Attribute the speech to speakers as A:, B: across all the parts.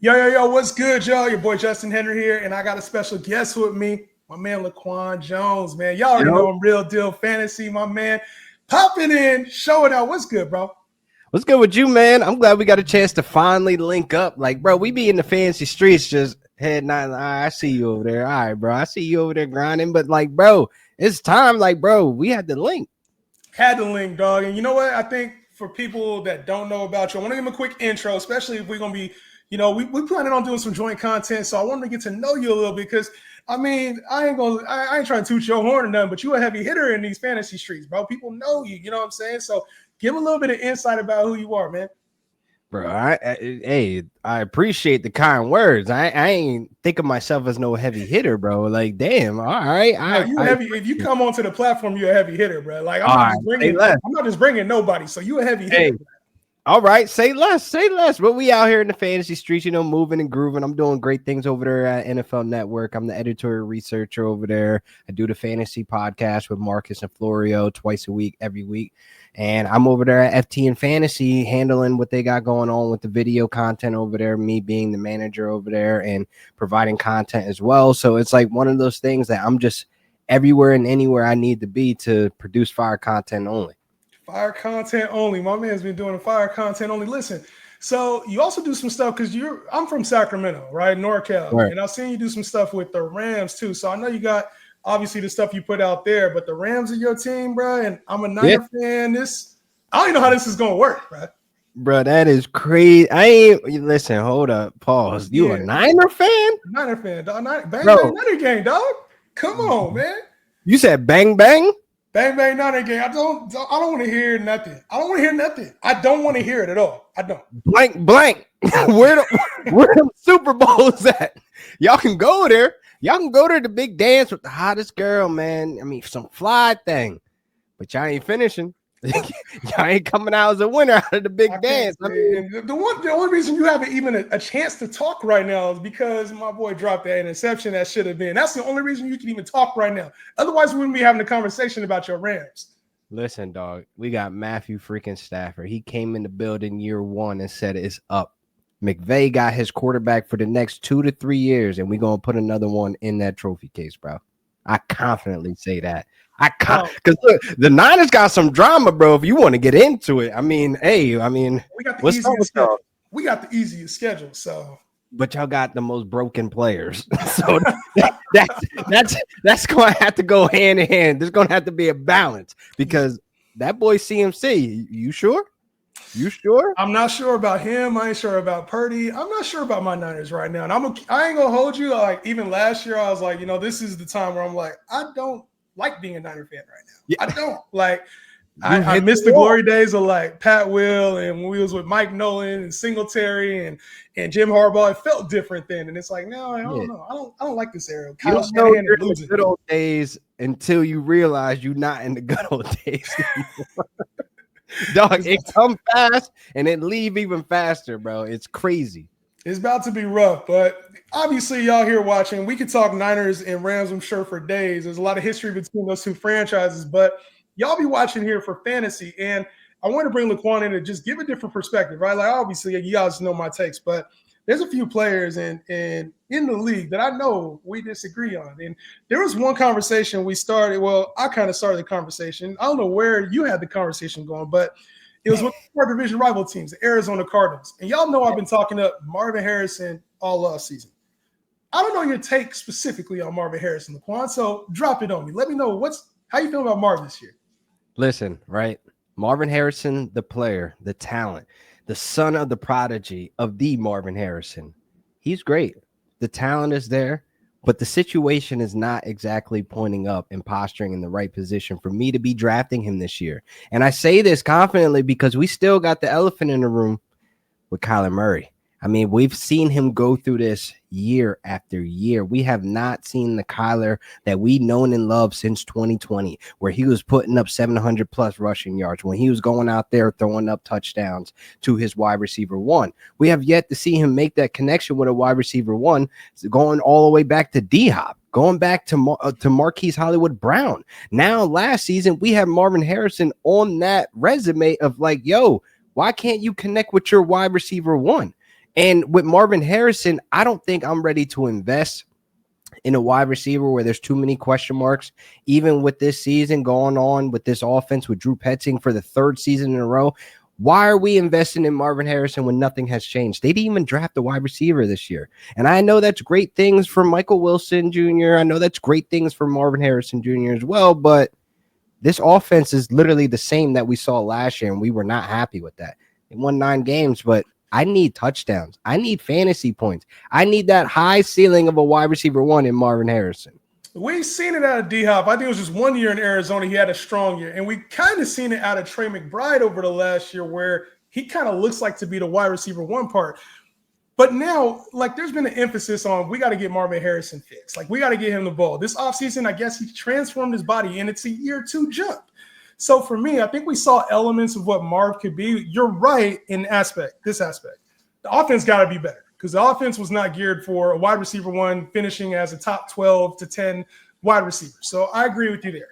A: Yo, what's good, y'all? Your boy Justin Henry here, and I got a special guest with me, my man LaQuan Jones, man. Y'all already know I'm Real Deal Fantasy, my man. Popping in, showing out. What's good, bro?
B: What's good with you, man? I'm glad we got a chance to finally link up. Like, bro, we be in the fancy streets just head nodding. I see you over there. All right, bro. I see you over there grinding. But, like, bro, it's time. Like, bro, we had to link.
A: Had to link, dog. And you know what? I think for people that don't know about you, I want to give them a quick intro, especially if we're going to be, we planning on doing some joint content. So I wanted to get to know you a little bit because, I mean, I ain't trying to toot your horn or nothing, but you a heavy hitter in these fantasy streets, bro. People know you, you know what I'm saying? So give a little bit of insight about who you are, man.
B: Bro, I appreciate the kind words. I ain't think of myself as no heavy hitter, bro. Like, damn, all right.
A: If you come onto the platform, you're a heavy hitter, bro. Like, I'm not just bringing nobody. So you a heavy hitter.
B: All right, say less. But we out here in the fantasy streets, moving and grooving. I'm doing great things over there at NFL Network. I'm the editorial researcher over there. I do the fantasy podcast with Marcus and Florio twice a week, every week. And I'm over there at FT and Fantasy handling what they got going on with the video content over there, me being the manager over there and providing content as well. So it's like one of those things that I'm just everywhere and anywhere I need to be to produce fire content only.
A: Fire content only. My man's been doing fire content only. Listen, so you also do some stuff because I'm from Sacramento, right? NorCal. Right. And I've seen you do some stuff with the Rams too. So I know you got obviously the stuff you put out there, but the Rams are your team, bro. And I'm a Niner fan. I don't even know how this is gonna work, bro.
B: Bro, that is crazy. Listen, hold up, pause. You a Niner fan?
A: Niner fan, dog. Bang Niner gang, dog. Come on, man.
B: You said bang bang?
A: Bang bang Niner gang. I don't want to hear nothing. I don't want to hear nothing. I don't want to hear it at all. I don't.
B: Blank. where the Super Bowls at? Y'all can go there. Y'all can go to the big dance with the hottest girl, man. I mean, some fly thing. But y'all ain't finishing. Y'all ain't coming out as a winner out of the big dance.
A: I mean, the only reason you haven't even a chance to talk right now is because my boy dropped that interception that should have been. That's the only reason you can even talk right now. Otherwise, we wouldn't be having a conversation about your Rams.
B: Listen, dog, we got Matthew freaking Stafford. He came in the building year one and said it's up. McVay got his quarterback for the next 2 to 3 years, and we're going to put another one in that trophy case, bro. I confidently say that. Because look, the Niners got some drama, bro. If you want to get into it,
A: we got the easiest schedule. We got the easiest schedule, so.
B: But y'all got the most broken players, so that's going to have to go hand in hand. There's going to have to be a balance because that boy CMC. You sure? You sure?
A: I'm not sure about him. I ain't sure about Purdy. I'm not sure about my Niners right now. And I ain't gonna hold you. Like even last year, I was like, this is the time where I'm like, I don't like being a Niner fan right now. Yeah. I don't like. I miss the glory days of like Pat Will and when we was with Mike Nolan and Singletary and Jim Harbaugh. It felt different then, and it's like no, I don't know. I don't like this era.
B: You don't know you're in the good old days until you realize you're not in the good old days. Dog, it come fast and it leave even faster, bro. It's crazy.
A: It's about to be rough, but obviously y'all here watching, we could talk Niners and Rams, I'm sure, for days. There's a lot of history between those two franchises, but y'all be watching here for fantasy, and I want to bring LaQuan in to just give a different perspective, right? Like, obviously, you guys know my takes, but there's a few players in the league that I know we disagree on. And there was one conversation we started. Well, I kind of started the conversation. I don't know where you had the conversation going, but it was with our division rival teams, the Arizona Cardinals. And y'all know I've been talking to Marvin Harrison all season. I don't know your take specifically on Marvin Harrison, LaQuan, so drop it on me. Let me know how you feel about Marvin this year.
B: Listen, right? Marvin Harrison, the player, the talent, the son of the prodigy of the Marvin Harrison. He's great. The talent is there, but the situation is not exactly pointing up and posturing in the right position for me to be drafting him this year. And I say this confidently because we still got the elephant in the room with Kyler Murray. I mean, we've seen him go through this year after year. We have not seen the Kyler that we've known and loved since 2020, where he was putting up 700 plus rushing yards, when he was going out there throwing up touchdowns to his wide receiver one. We have yet to see him make that connection with a wide receiver one, going all the way back to D-Hop, going back to Marquise Hollywood Brown. Now, last season, we have Marvin Harrison on that resume of like, yo, why can't you connect with your wide receiver one? And with Marvin Harrison, I don't think I'm ready to invest in a wide receiver where there's too many question marks. Even with this season going on with this offense with Drew Petzing for the third season in a row, why are we investing in Marvin Harrison when nothing has changed? They didn't even draft a wide receiver this year. And I know that's great things for Michael Wilson Jr. I know that's great things for Marvin Harrison Jr. as well, but this offense is literally the same that we saw last year, and we were not happy with that. They won 9 games, but I need touchdowns. I need fantasy points. I need that high ceiling of a wide receiver 1 in Marvin Harrison.
A: We've seen it out of D-Hop. I think it was just 1 year in Arizona. He had a strong year. And we kind of seen it out of Trey McBride over the last year where he kind of looks like to be the wide receiver 1 part. But now, like, there's been an emphasis on we got to get Marvin Harrison fixed. Like, we got to get him the ball. This offseason, I guess he transformed his body, and it's a year 2 jump. So for me, I think we saw elements of what Marv could be. You're right in this aspect. The offense got to be better because the offense was not geared for a wide receiver 1 finishing as a top 12 to 10 wide receiver. So I agree with you there.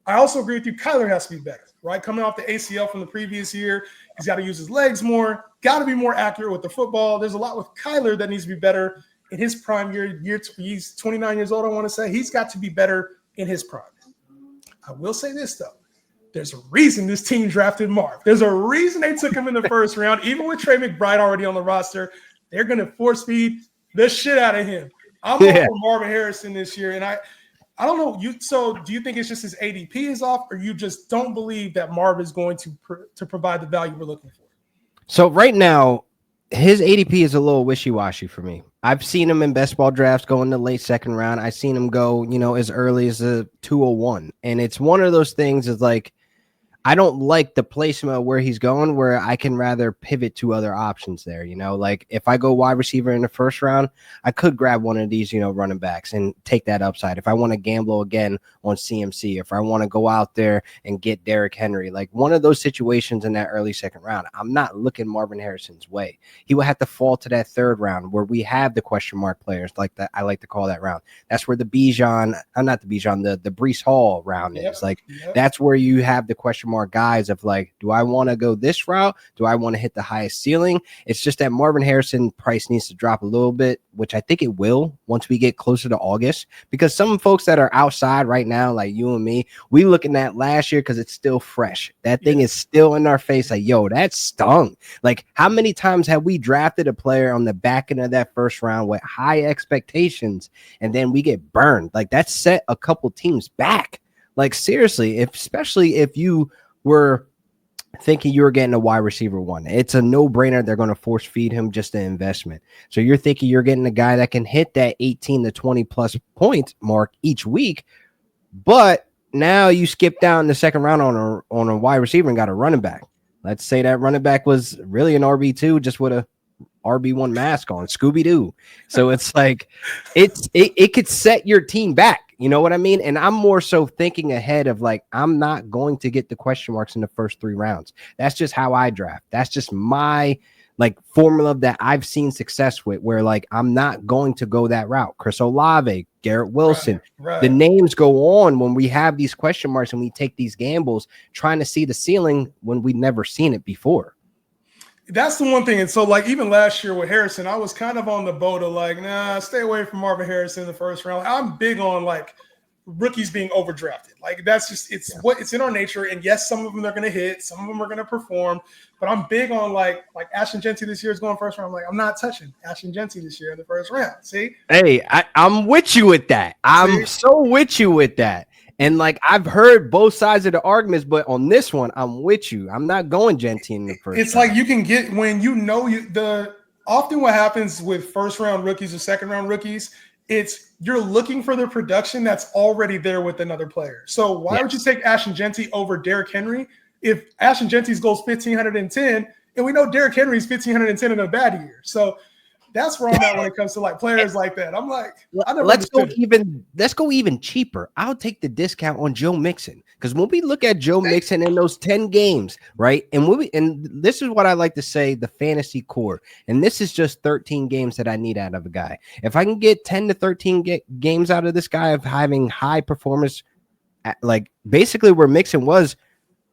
A: I also agree with you. Kyler has to be better, right? Coming off the ACL from the previous year, he's got to use his legs more, got to be more accurate with the football. There's a lot with Kyler that needs to be better in his prime year. He's 29 years old, I want to say. He's got to be better in his prime. I will say this, though. There's a reason this team drafted Marv. There's a reason they took him in the first round. Even with Trey McBride already on the roster, they're going to force feed the shit out of him. I'm all for Marvin Harrison this year, and I don't know. So do you think it's just his ADP is off, or you just don't believe that Marv is going to provide the value we're looking for?
B: So right now, his ADP is a little wishy-washy for me. I've seen him in best ball drafts go in the late second round. I've seen him go, as early as a 201. And it's one of those things is like, I don't like the placement where he's going, where I can rather pivot to other options there. Like if I go wide receiver in the first round, I could grab one of these, running backs and take that upside. If I want to gamble again on CMC, if I want to go out there and get Derrick Henry, like one of those situations in that early second round, I'm not looking Marvin Harrison's way. He will have to fall to that third round where we have the question mark players like that. I like to call that round. That's where the Breece Hall round is. Like that's where you have the question mark guys of like, do I want to go this route? Do I want to hit the highest ceiling? It's just that Marvin Harrison price needs to drop a little bit, which I think it will once we get closer to August, because some folks that are outside right now, like you and me, we looking at last year because it's still fresh. That thing is still in our face. Like, yo, that stung. Like, how many times have we drafted a player on the back end of that first round with high expectations and then we get burned? Like, that set a couple teams back. Like, seriously, especially if you were thinking you were getting a wide receiver 1. It's a no-brainer. They're going to force feed him just an investment. So you're thinking you're getting a guy that can hit that 18 to 20 plus point mark each week, but now you skip down the second round on a wide receiver and got a running back. Let's say that running back was really an RB2 just with a RB1 mask on, Scooby-Doo. So it's like it could set your team back. You know what I mean? And I'm more so thinking ahead of like, I'm not going to get the question marks in the first 3 rounds. That's just how I draft. That's just my like formula that I've seen success with, where like I'm not going to go that route. Chris Olave, Garrett Wilson,
A: right.
B: The names go on when we have these question marks and we take these gambles trying to see the ceiling when we've never seen it before.
A: That's the one thing. And so, like, even last year with Harrison, I was kind of on the boat of like, nah, stay away from Marvin Harrison in the first round. I'm big on like rookies being overdrafted. Like, that's just it's in our nature. And yes, some of them are going to hit, some of them are going to perform. But I'm big on like Ashton Genty this year is going first round. I'm like, I'm not touching Ashton Genty this year in the first round. See?
B: Hey, I'm with you with that. I'm so with you with that. And like I've heard both sides of the arguments, but on this one, I'm with you. I'm not going Genty in the first.
A: It's round. Like you can get when often what happens with first round rookies or second round rookies, it's you're looking for the production that's already there with another player. So why would you take Ashton Genty over Derrick Henry if Ashton Genty's goes 1,510 and we know Derrick Henry's 1,510 in a bad year? So that's where I'm at when it comes to like players like that. I'm like, let's go
B: even cheaper. I'll take the discount on Joe Mixon, because when we look at Joe Mixon in those 10 games, right? And this is what I like to say, the fantasy core. And this is just 13 games that I need out of a guy. If I can get 10 to 13 games out of this guy of having high performance, like basically where Mixon was,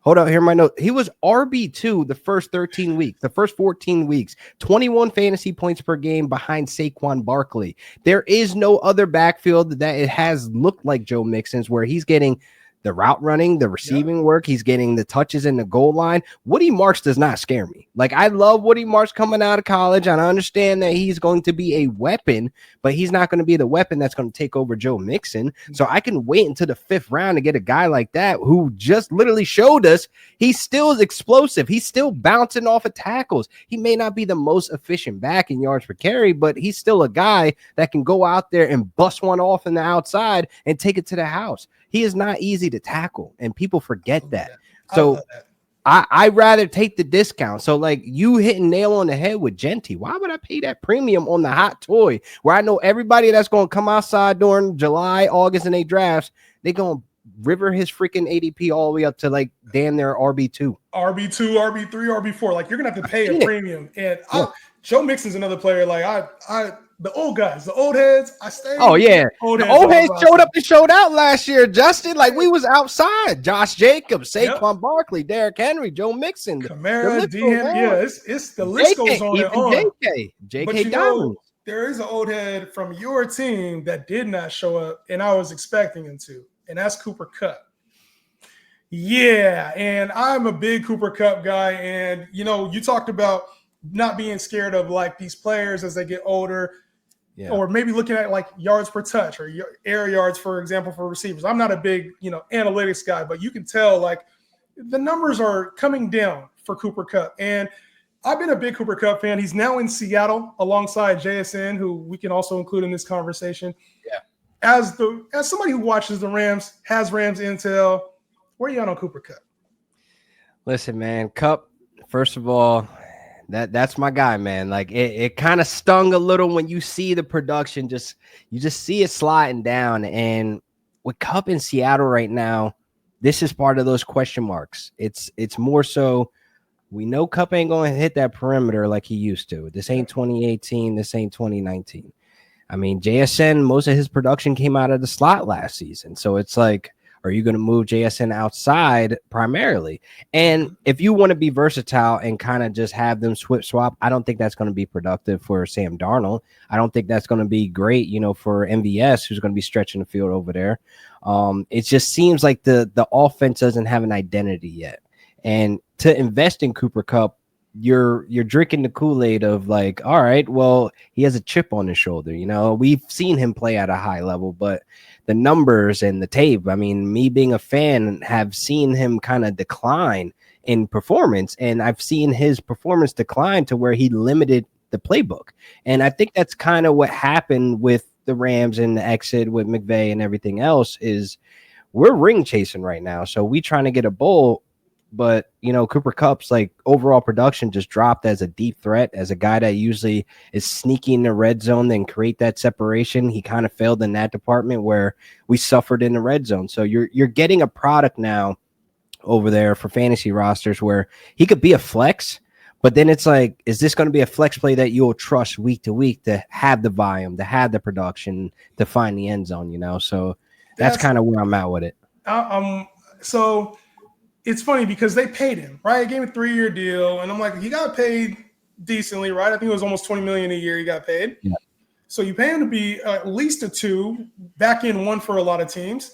B: Hold up, here my note. He was RB2 the first 13 weeks, the first 14 weeks, 21 fantasy points per game behind Saquon Barkley. There is no other backfield that it has looked like Joe Mixon's where he's getting the route running, the receiving work, he's getting the touches in the goal line. Woody Marks does not scare me. Like, I love Woody Marks coming out of college, and I understand that he's going to be a weapon, but he's not going to be the weapon that's going to take over Joe Mixon. So I can wait until the 5th round to get a guy like that who just literally showed us he's still explosive. He's still bouncing off of tackles. He may not be the most efficient back in yards per carry, but he's still a guy that can go out there and bust one off in the outside and take it to the house. He is not easy to tackle, and people forget that. So I'd rather take the discount. So, like, you hitting nail on the head with Genty. Why would I pay that premium on the hot toy where I know everybody that's going to come outside during July, August, and 8 drafts, they're going to river his freaking ADP all the way up to, like, damn near RB2.
A: RB2, RB3, RB4. Like, you're going to have to pay a premium. And Joe Mixon's another player. Like, the old guys, the old heads, I stay.
B: Oh, yeah. The old heads showed up and showed out last year, Justin. Like, we was outside. Josh Jacobs, Saquon Barkley, Derrick Henry, Joe Mixon.
A: Kamara, D. Henry. Yeah, it's the list goes on and on.
B: JK Diamond.
A: There is an old head from your team that did not show up, and I was expecting him to, and that's Cooper Kupp. Yeah, and I'm a big Cooper Kupp guy, and, you know, you talked about not being scared of, like, these players as they get older. Yeah. Or maybe looking at like yards per touch or air yards, for example, for receivers. I'm not a big, analytics guy, but you can tell like the numbers are coming down for Cooper Kupp. And I've been a big Cooper Kupp fan. He's now in Seattle alongside JSN, who we can also include in this conversation. Yeah. As somebody who watches the Rams, has Rams intel, where are you at on Cooper Kupp?
B: Listen, man, Kupp, first of all, that's my guy, man. Like it kind of stung a little when you see the production, you just see it sliding down. And with Kupp in Seattle right now, this is part of those question marks. It's more so we know Kupp ain't going to hit that perimeter like he used to. This ain't 2018. This ain't 2019. I mean, JSN, most of his production came out of the slot last season. So it's like, are you going to move JSN outside primarily? And if you want to be versatile and kind of just have them swap, I don't think that's going to be productive for Sam Darnold. I don't think that's going to be great, for MVS, who's going to be stretching the field over there. It just seems like the offense doesn't have an identity yet. And to invest in Cooper Kupp, you're drinking the Kool-Aid of like, all right, well, he has a chip on his shoulder. We've seen him play at a high level, but the numbers and the tape, I mean, me being a fan, have seen him kind of decline in performance, and I've seen his performance decline to where he limited the playbook. And I think that's kind of what happened with the Rams and the exit with McVay and everything else is we're ring chasing right now. So we trying to get a bowl. But, Cooper Kupp's like overall production just dropped as a deep threat, as a guy that usually is sneaky in the red zone, then create that separation. He kind of failed in that department where we suffered in the red zone. So you're getting a product now over there for fantasy rosters where he could be a flex, but then it's like, is this going to be a flex play that you'll trust week to week to have the volume, to have the production, to find the end zone, So that's kind of where I'm at with it.
A: So it's funny because they paid him, right? He gave him a 3-year deal, and I'm like, he got paid decently, right? I think it was almost $20 million a year he got paid. Yeah. So you pay him to be at least a 2, back in 1 for a lot of teams.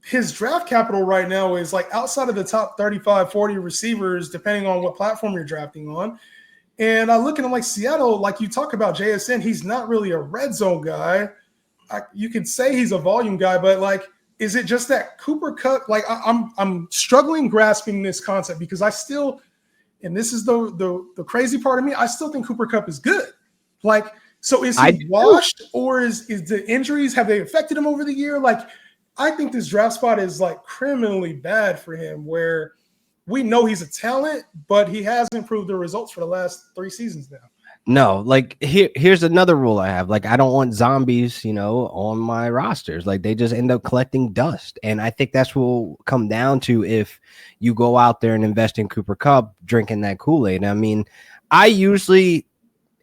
A: His draft capital right now is like outside of the top 35, 40 receivers, depending on what platform you're drafting on. And I look at him like Seattle, like you talk about JSN, he's not really a red zone guy. You could say he's a volume guy, but like, is it just that Cooper Kupp? Like I'm struggling grasping this concept because I still, and this is the crazy part of me, I still think Cooper Kupp is good. Like, so is he washed, or is the injuries, have they affected him over the year? Like, I think this draft spot is like criminally bad for him, where we know he's a talent, but he hasn't improved the results for the last 3 seasons now.
B: No, like here's another rule I have. Like, I don't want zombies, on my rosters. Like, they just end up collecting dust. And I think that's what will come down to if you go out there and invest in Cooper Kupp, drinking that Kool-Aid. I mean, I usually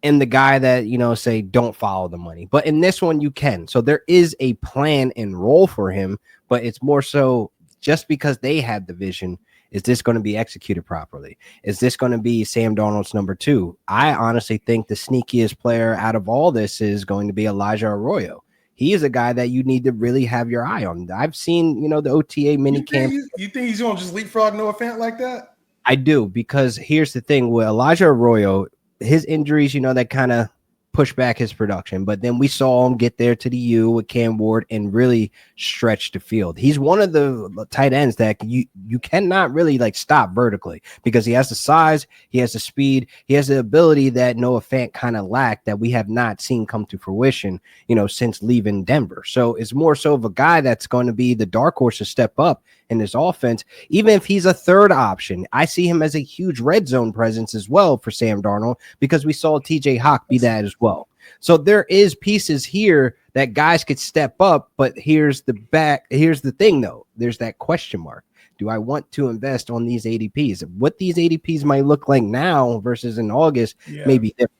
B: am the guy that, say don't follow the money. But in this one, you can. So there is a plan and role for him, but it's more so just because they had the vision Is this going to be executed properly? Is this going to be Sam Darnold's number 2? I honestly think the sneakiest player out of all this is going to be Elijah Arroyo. He is a guy that you need to really have your eye on. I've seen, the OTA mini camp.
A: You think he's going to just leapfrog Noah Fant like that?
B: I do, because here's the thing with Elijah Arroyo, his injuries, that kind of push back his production, but then we saw him get there to the U with Cam Ward and really stretch the field. He's one of the tight ends that you cannot really stop vertically, because he has the size, he has the speed, he has the ability that Noah Fant kind of lacked, that we have not seen come to fruition, since leaving Denver. So it's more so of a guy that's going to be the dark horse to step up in this offense. Even if he's a third option, I see him as a huge red zone presence as well for Sam Darnold, because we saw TJ Hawk be that as well. So there is pieces here that guys could step up, but here's the thing though. There's that question mark. Do I want to invest on these ADPs? What these ADPs might look like now versus in August may be different.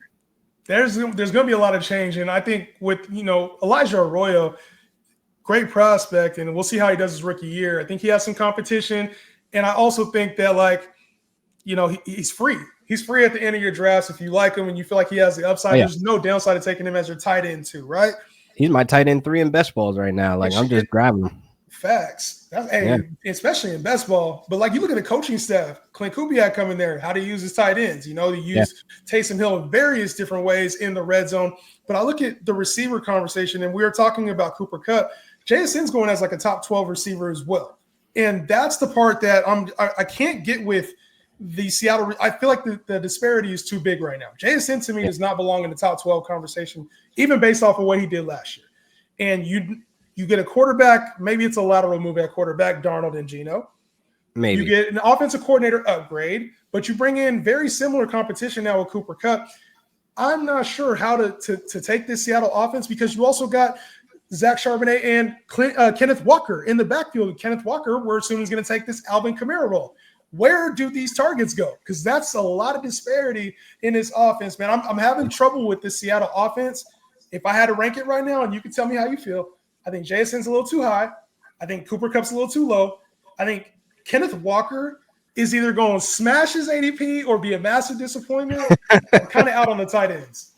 A: There's going to be a lot of change. And I think with, Elijah Arroyo, great prospect, and we'll see how he does his rookie year. I think he has some competition. And I also think that, he's free. He's free at the end of your drafts. If you like him and you feel like he has the upside, there's no downside to taking him as your tight end too, right?
B: He's my tight end 3 in best balls right now. I'm just grabbing him.
A: Facts. Especially in best ball. But you look at the coaching staff, Clint Kubiak coming there, how to use his tight ends. They use Taysom Hill in various different ways in the red zone. But I look at the receiver conversation, and we were talking about Cooper Kupp. JSN's going as a top 12 receiver as well. And that's the part that I can't get with the Seattle. I feel like the disparity is too big right now. JSN to me does not belong in the top 12 conversation, even based off of what he did last year. And you get a quarterback, maybe it's a lateral move at quarterback, Darnold and Geno. Maybe. You get an offensive coordinator upgrade, but you bring in very similar competition now with Cooper Kupp. I'm not sure how to take this Seattle offense, because you also got Zach Charbonnet and Kenneth Walker in the backfield. Kenneth Walker, we're assuming, is going to take this Alvin Kamara role. Where do these targets go? Because that's a lot of disparity in this offense, man. I'm having trouble with this Seattle offense. If I had to rank it right now, and you can tell me how you feel, I think JSN's a little too high. I think Cooper Kupp's a little too low. I think Kenneth Walker is either going to smash his ADP or be a massive disappointment. I'm kind of out on the tight ends.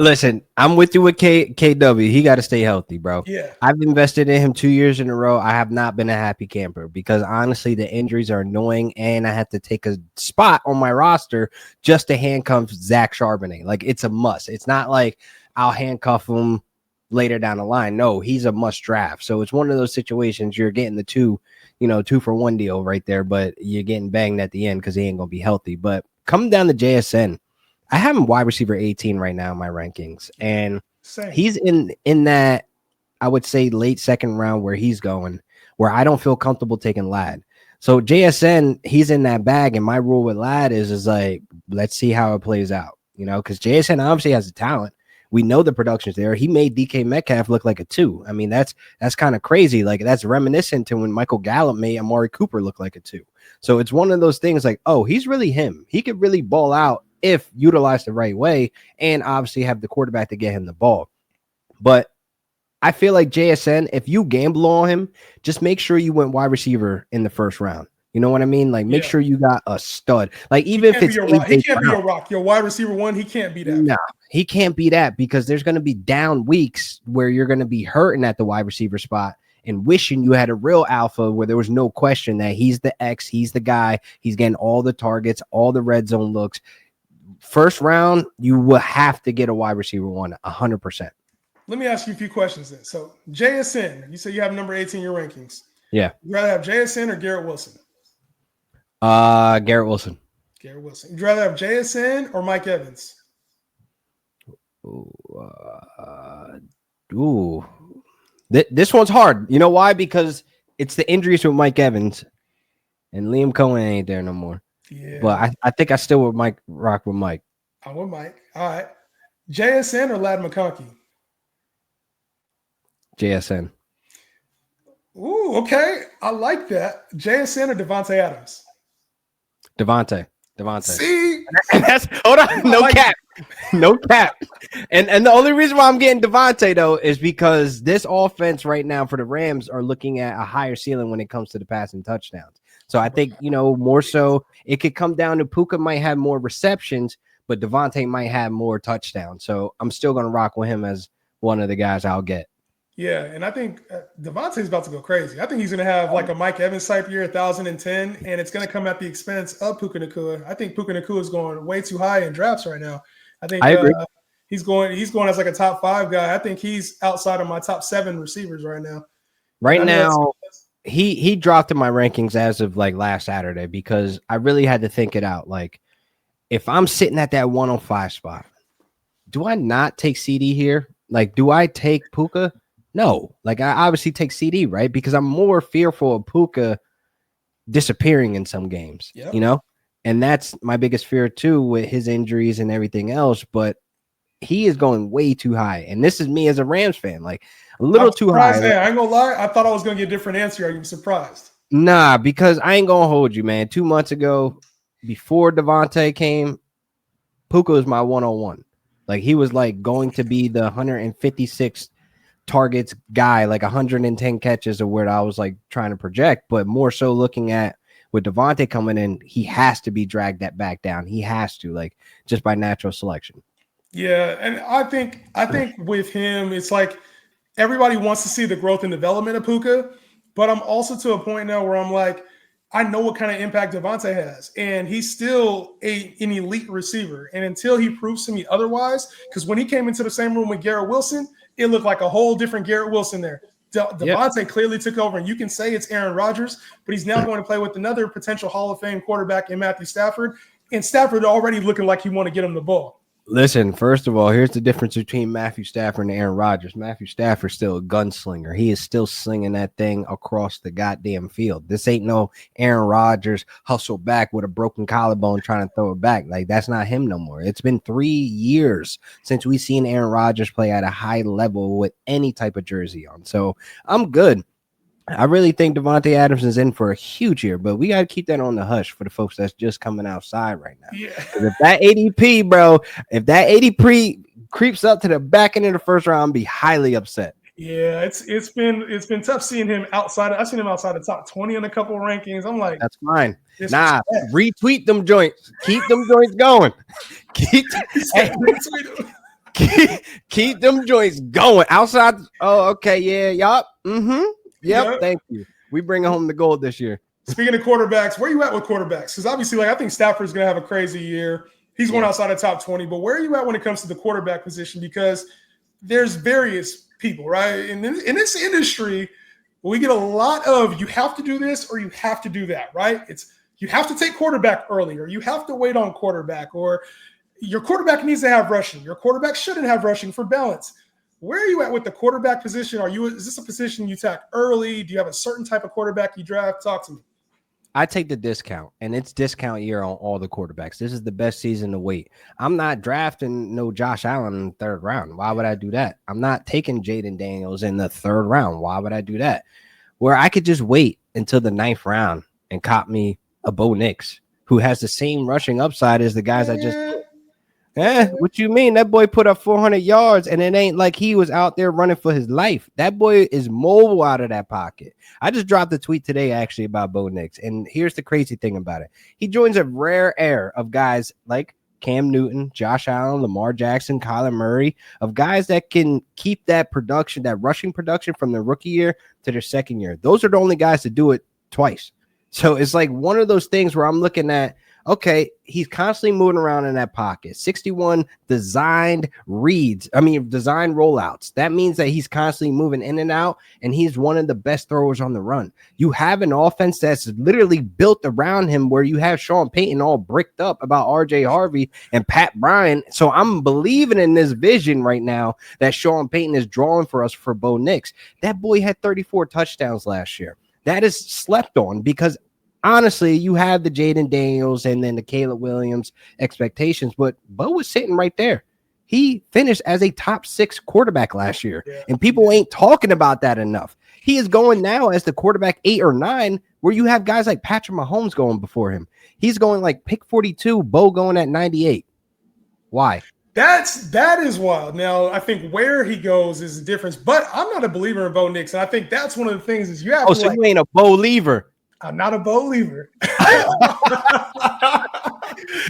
B: Listen, I'm with you with KW. He got to stay healthy, bro.
A: Yeah.
B: I've invested in him 2 years in a row. I have not been a happy camper, because honestly, the injuries are annoying, and I have to take a spot on my roster just to handcuff Zach Charbonnet. It's a must. It's not like I'll handcuff him later down the line. No, he's a must draft. So it's one of those situations you're getting the 2-for-1 deal right there, but you're getting banged at the end because he ain't going to be healthy. But coming down to JSN, I have him wide receiver 18 right now in my rankings, and he's in that, I would say, late second round where he's going, where I don't feel comfortable taking Ladd. So JSN, he's in that bag, and my rule with Ladd is let's see how it plays out, because JSN obviously has the talent. We know the production's there. He made DK Metcalf look like a 2. I mean, that's kind of crazy. That's reminiscent to when Michael Gallup made Amari Cooper look like a 2. So it's one of those things he's really him. He could really ball out if utilized the right way, and obviously have the quarterback to get him the ball. But I feel like JSN, if you gamble on him, just make sure you went wide receiver in the first round. You know what I mean? Make sure you got a stud. Even if it's
A: he can't be a rock. Your wide receiver 1, he can't be that.
B: No, he can't be that, because there's going to be down weeks where you're going to be hurting at the wide receiver spot and wishing you had a real alpha where there was no question that he's the X, he's the guy, he's getting all the targets, all the red zone looks. First round, you will have to get a wide receiver 1, 100%.
A: Let me ask you a few questions then. So JSN, you say you have number 18 in your rankings.
B: Yeah.
A: You'd rather have JSN or Garrett Wilson?
B: Garrett Wilson.
A: Garrett Wilson. You'd rather have JSN or Mike Evans?
B: This one's hard. You know why? Because it's the injuries with Mike Evans, and Liam Cohen ain't there no more.
A: Yeah.
B: But I think I still would rock with Mike.
A: I'm with Mike. All right. JSN or Ladd McConkey?
B: JSN.
A: Ooh, okay. I like that. JSN or Davante Adams?
B: Davante.
A: See?
B: And that's hold on. No cap. No cap. And the only reason why I'm getting Davante, though, is because this offense right now for the Rams are looking at a higher ceiling when it comes to the passing touchdowns. So I think, more so it could come down to Puka might have more receptions, but Davante might have more touchdowns. So I'm still going to rock with him as one of the guys I'll get.
A: Yeah, and I think Davante's about to go crazy. I think he's going to have like a Mike Evans type year, 1,010, and it's going to come at the expense of Puka Nacua. I think Puka Nacua is going way too high in drafts right now. I think
B: I agree.
A: he's going as like a top 5 guy. I think he's outside of my top 7 receivers right now.
B: Right now, he dropped in my rankings as of like last Saturday because I really had to think it out. Like, if I'm sitting at that 105 spot, do I not take CD here? Like, do I take Puka? No. Like, I obviously take CD, right? Because I'm more fearful of Puka disappearing in some games, And that's my biggest fear too with his injuries and everything else. But he is going way too high. And this is me as a Rams fan, like a little too high.
A: Hey, I ain't gonna lie. I thought I was gonna get a different answer. Are you surprised?
B: Nah, because I ain't gonna hold you, man. 2 months ago, before Davante came, Puka was my 101. Like, he was like going to be the 156 targets guy, like 110 catches of where I was like trying to project, but more so looking at with Davante coming in, he has to be dragged that back down. He has to, like, just by natural selection.
A: Yeah, and I think with him, it's like everybody wants to see the growth and development of Puka, but I'm also to a point now where I'm like, I know what kind of impact Davante has, and he's still an elite receiver. And until he proves to me otherwise, because when he came into the same room with Garrett Wilson, it looked like a whole different Garrett Wilson there. Davante clearly took over, and you can say it's Aaron Rodgers, but he's now going to play with another potential Hall of Fame quarterback in Matthew Stafford, and Stafford already looking like he want to get him the ball.
B: Listen, first of all, here's the difference between Matthew Stafford and Aaron Rodgers. Matthew Stafford's still a gunslinger. He is still slinging that thing across the goddamn field. This ain't no Aaron Rodgers hustle back with a broken collarbone trying to throw it back. Like, that's not him no more. It's been 3 years since we've seen Aaron Rodgers play at a high level with any type of jersey on. So I'm good. I really think Davante Adams is in for a huge year, but we got to keep that on the hush for the folks that's just coming outside right now.
A: Yeah.
B: If that ADP, bro, if that ADP creeps up to the back end of the first round, I'll be highly upset.
A: Yeah, it's been tough seeing him outside. I've seen him outside the top 20 in a couple of rankings. I'm like,
B: that's fine. Nah, retweet them joints. Keep them joints going. Keep them joints going outside. Oh, okay, yeah, yup. Yep, thank you. We bring home the gold this year.
A: Speaking of quarterbacks, where are you at with quarterbacks? Because obviously, like, I think Stafford's going to have a crazy year. He's going outside the top 20. But where are you at when it comes to the quarterback position? Because there's various people, right? And in this industry, we get a lot of you have to do this or you have to do that, right? It's you have to take quarterback early or you have to wait on quarterback or your quarterback needs to have rushing. Your quarterback shouldn't have rushing for balance. Where are you at with the quarterback position? Is this a position you tack early? Do you have a certain type of quarterback you draft? Talk to me.
B: I take the discount, and it's discount year on all the quarterbacks. This is the best season to wait. I'm not drafting no Josh Allen in the 3rd round. Why would I do that? I'm not taking Jaden Daniels in the 3rd round. Why would I do that? Where I could just wait until the 9th round and cop me a Bo Nix, who has the same rushing upside as the guys I just – what you mean? That boy put up 400 yards, and it ain't like he was out there running for his life. That boy is mobile out of that pocket. I just dropped a tweet today, actually, about Bo Nix, and here's the crazy thing about it. He joins a rare air of guys like Cam Newton, Josh Allen, Lamar Jackson, Kyler Murray, of guys that can keep that production, that rushing production from their rookie year to their 2nd year. Those are the only guys to do it twice. So it's like one of those things where I'm looking at, okay, he's constantly moving around in that pocket. 61 designed rollouts. That means that he's constantly moving in and out, and he's one of the best throwers on the run. You have an offense that's literally built around him where you have Sean Payton all bricked up about RJ Harvey and Pat Bryant. So I'm believing in this vision right now that Sean Payton is drawing for us for Bo Nix. That boy had 34 touchdowns last year. That is slept on because honestly, you have the Jaden Daniels and then the Caleb Williams expectations, but Bo was sitting right there. He finished as a top 6 quarterback last year, and people ain't talking about that enough. He is going now as the quarterback 8 or 9, where you have guys like Patrick Mahomes going before him. He's going like pick 42, Bo going at 98. Why?
A: That is wild. Now, I think where he goes is the difference, but I'm not a believer in Bo Nix, and I think that's one of the things is you have
B: so you ain't a Bo lever.
A: I'm not a believer.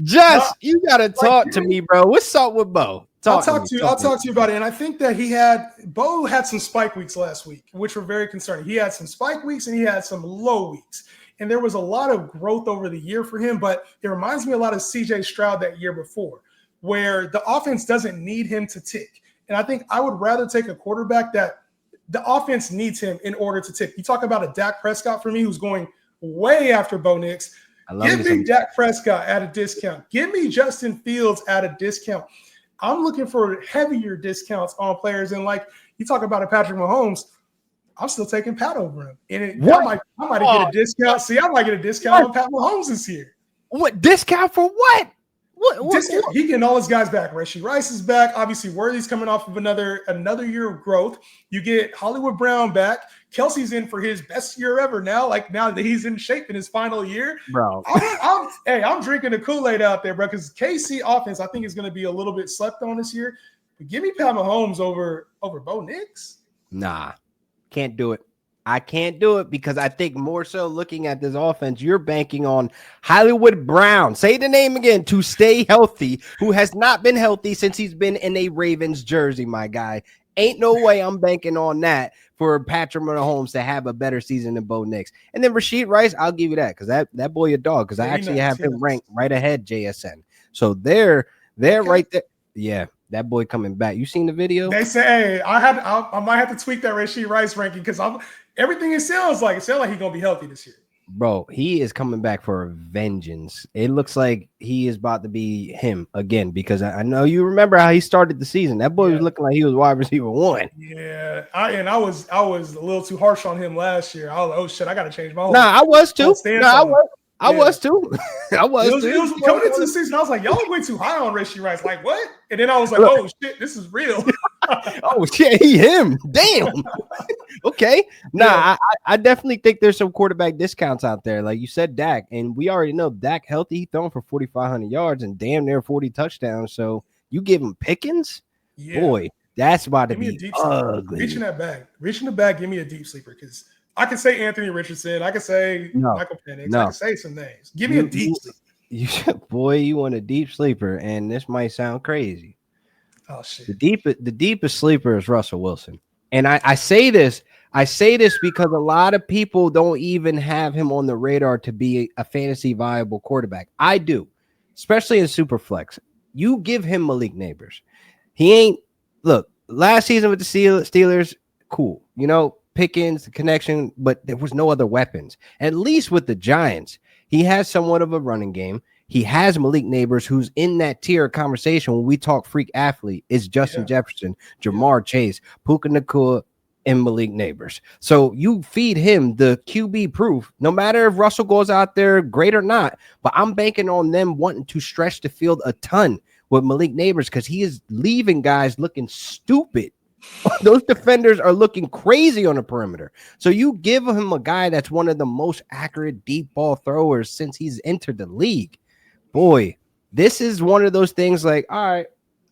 B: Just you gotta talk to me, bro. What's up with Bo?
A: I'll talk to you about it. And I think that Bo had some spike weeks last week, which were very concerning. He had some spike weeks and he had some low weeks. And there was a lot of growth over the year for him, but it reminds me a lot of CJ Stroud that year before, where the offense doesn't need him to tick. And I think I would rather take a quarterback that the offense needs him in order to tick. You talk about a Dak Prescott for me, who's going way after Bo Nix. Give me Dak Prescott at a discount. Give me Justin Fields at a discount. I'm looking for heavier discounts on players. And like you talk about a Patrick Mahomes, I'm still taking Pat over him. And I might get a discount. See, I might get a discount on Pat Mahomes this year.
B: What discount for what? What?
A: He getting all his guys back. Rashee Rice is back. Obviously, Worthy's coming off of another year of growth. You get Hollywood Brown back. Kelsey's in for his best year ever now. Like now that he's in shape in his final year,
B: bro.
A: I'm drinking the Kool-Aid out there, bro. Because KC offense, I think, is going to be a little bit slept on this year. But give me Pat Mahomes over Bo Nix.
B: Nah, can't do it. I can't do it because I think more so looking at this offense, you're banking on Hollywood Brown, say the name again, to stay healthy, who has not been healthy since he's been in a Ravens jersey, my guy. Ain't no way I'm banking on that for Patrick Mahomes to have a better season than Bo Nix. And then Rashee Rice, I'll give you that because that boy a dog because I actually have him ranked right ahead JSN. So they're right there. Yeah. That boy coming back. You seen the video?
A: They say, hey, I might have to tweak that Rashee Rice ranking because everything it sounds like he's gonna be healthy this year.
B: Bro, he is coming back for a vengeance. It looks like he is about to be him again because I know you remember how he started the season. That boy was looking like he was wide receiver 1.
A: Yeah, I was a little too harsh on him last year. I was like, oh shit, I got to change my whole.
B: I was too. I was too. It
A: was coming into the season. I was like, y'all went too high on Rashee Rice. Like, what? And then I was like, oh shit, this is real.
B: Oh shit, him. Damn. Okay. I definitely think there's some quarterback discounts out there. Like you said, Dak, and we already know Dak healthy, throwing for 4,500 yards and damn near 40 touchdowns. So you give him Pickens, boy, that's about to be ugly.
A: Reaching the bag, give me a deep sleeper because I can say Anthony Richardson. I can say Michael Penix. I can say some names. Give me a deep sleeper.
B: Boy, you want a deep sleeper, and this might sound crazy.
A: Oh shit.
B: The deepest sleeper is Russell Wilson. And I say this because a lot of people don't even have him on the radar to be a fantasy viable quarterback. I do, especially in Superflex. You give him Malik Neighbors. Look, last season with the Steelers, cool. Pickens, the connection, but there was no other weapons. At least with the Giants, he has somewhat of a running game. He has Malik Neighbors, who's in that tier of conversation when we talk freak athlete. It's Justin Jefferson, Jamar Chase, Puka Nacua, and Malik Neighbors. So you feed him the QB proof, no matter if Russell goes out there great or not. But I'm banking on them wanting to stretch the field a ton with Malik Neighbors because he is leaving guys looking stupid. Those defenders are looking crazy on the perimeter. So you give him a guy that's one of the most accurate deep ball throwers since he's entered the league. Boy, this is one of those things like, all right,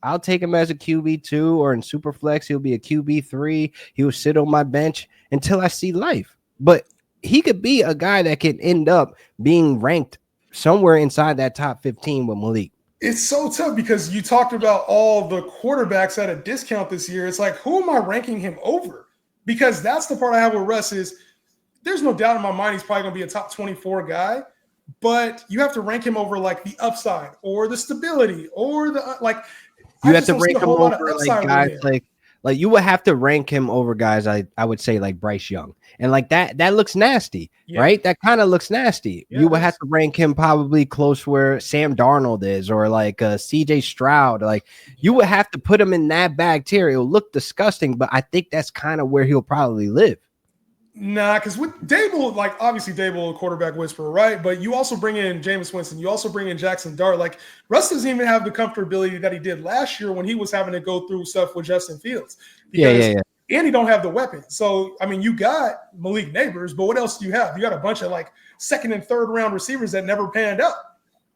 B: I'll take him as a QB2 or in Superflex, he'll be a QB3. He'll sit on my bench until I see life. But he could be a guy that can end up being ranked somewhere inside that top 15 with Malik.
A: It's so tough because you talked about all the quarterbacks at a discount this year. It's like, who am I ranking him over? Because that's the part I have with Russ is there's no doubt in my mind he's probably going to be a top 24 guy, but you have to rank him over like the upside or the stability or the like.
B: You have to rank him over like guys like you would have to rank him over guys I would say like Bryce Young. And like that looks nasty, right? That kind of looks nasty. You would have to rank him probably close where Sam Darnold is or like CJ Stroud. Like you would have to put him in that bag tier. It'll look disgusting, but I think that's kind of where he'll probably live.
A: Nah, because with Dable, like obviously Dable, a quarterback whisperer, right? But you also bring in Jameis Winston. You also bring in Jackson Dart. Like Russ doesn't even have the comfortability that he did last year when he was having to go through stuff with Justin Fields. Because, and he don't have the weapons. So, I mean, you got Malik Neighbors, but what else do you have? You got a bunch of like second and third round receivers that never panned out.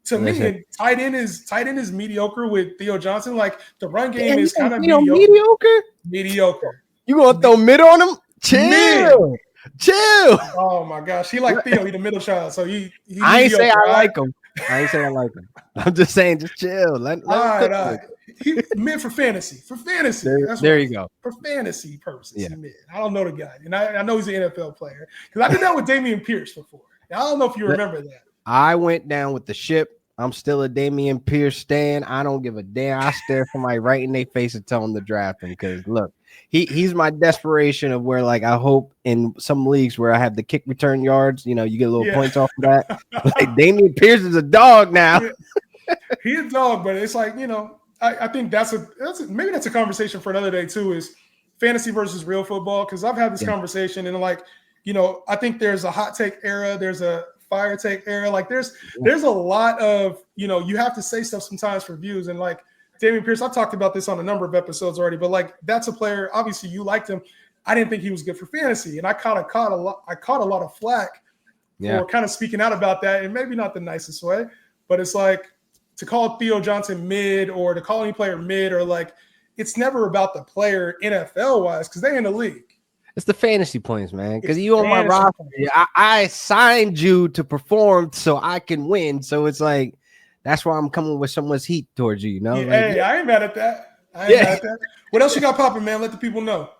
A: To me, and tight end is mediocre with Theo Johnson. Like the run game is kind of mediocre.
B: You gonna throw mid on him? Chill. Chill.
A: Oh my gosh, he like Theo, he the middle child, so he
B: I ain't say
A: mediocre,
B: I like him. I ain't say I like him. I'm just saying, just chill. Let him cook.
A: All right. He mid for fantasy. For fantasy.
B: There you go.
A: For fantasy purposes,
B: Yeah.
A: he mid. I don't know the guy. And I know he's an NFL player. Because I did that with Damian Pierce before. I don't know if you remember that.
B: I went down with the ship. I'm still a Damian Pierce stan. I don't give a damn. I stare somebody right in their face and tell them to draft him. Because look, he's my desperation of where, like, I hope in some leagues where I have the kick return yards, you get a little points off of that. Like, Damian Pierce is a dog now.
A: Yeah. He's a dog, but it's like, I think maybe that's a conversation for another day too, is fantasy versus real football. Because I've had this conversation and like, I think there's a hot take era. There's a fire take era. Like there's a lot of, you have to say stuff sometimes for views. And like Damian Pierce, I've talked about this on a number of episodes already, but like that's a player, obviously you liked him. I didn't think he was good for fantasy. And I caught a lot of flack for kind of speaking out about that. And maybe not the nicest way, but it's like to call Theo Johnson mid or to call any player mid, or like, it's never about the player NFL wise, because they in the league.
B: It's the fantasy points, man. Because you on my roster, I signed you to perform so I can win. So it's like that's why I'm coming with so much heat towards you.
A: Hey, I ain't mad at that. Mad at that. What else you got popping, man? Let the people know.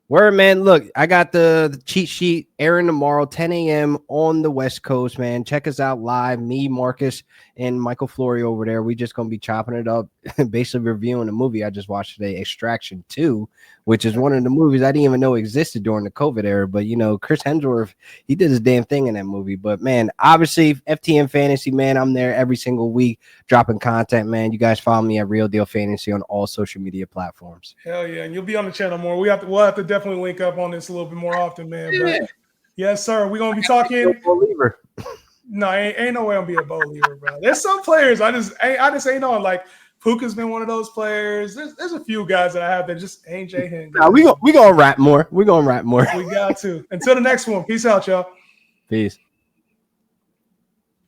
B: Word, man. Look, I got the cheat sheet airing tomorrow, 10 a.m. on the West Coast, man. Check us out live. Me, Marcus, and Michael Flory over there. We just going to be chopping it up, basically reviewing the movie I just watched today, Extraction 2, which is one of the movies I didn't even know existed during the COVID era. But, Chris Hemsworth, he did his damn thing in that movie. But, man, obviously, FTN Fantasy, man, I'm there every single week dropping content, man. You guys follow me at Real Deal Fantasy on all social media platforms.
A: Hell yeah. And you'll be on the channel more. We'll have to definitely link up on this a little bit more often, man. But yes, sir. We're gonna be talking. No, ain't no way I'm be a believer, bro. There's some players I just ain't on. Like Puka's been one of those players. There's a few guys that I have that just ain't J Hen.
B: No, we gonna rap more. We got to.
A: Until the next one. Peace out, y'all.
B: Peace.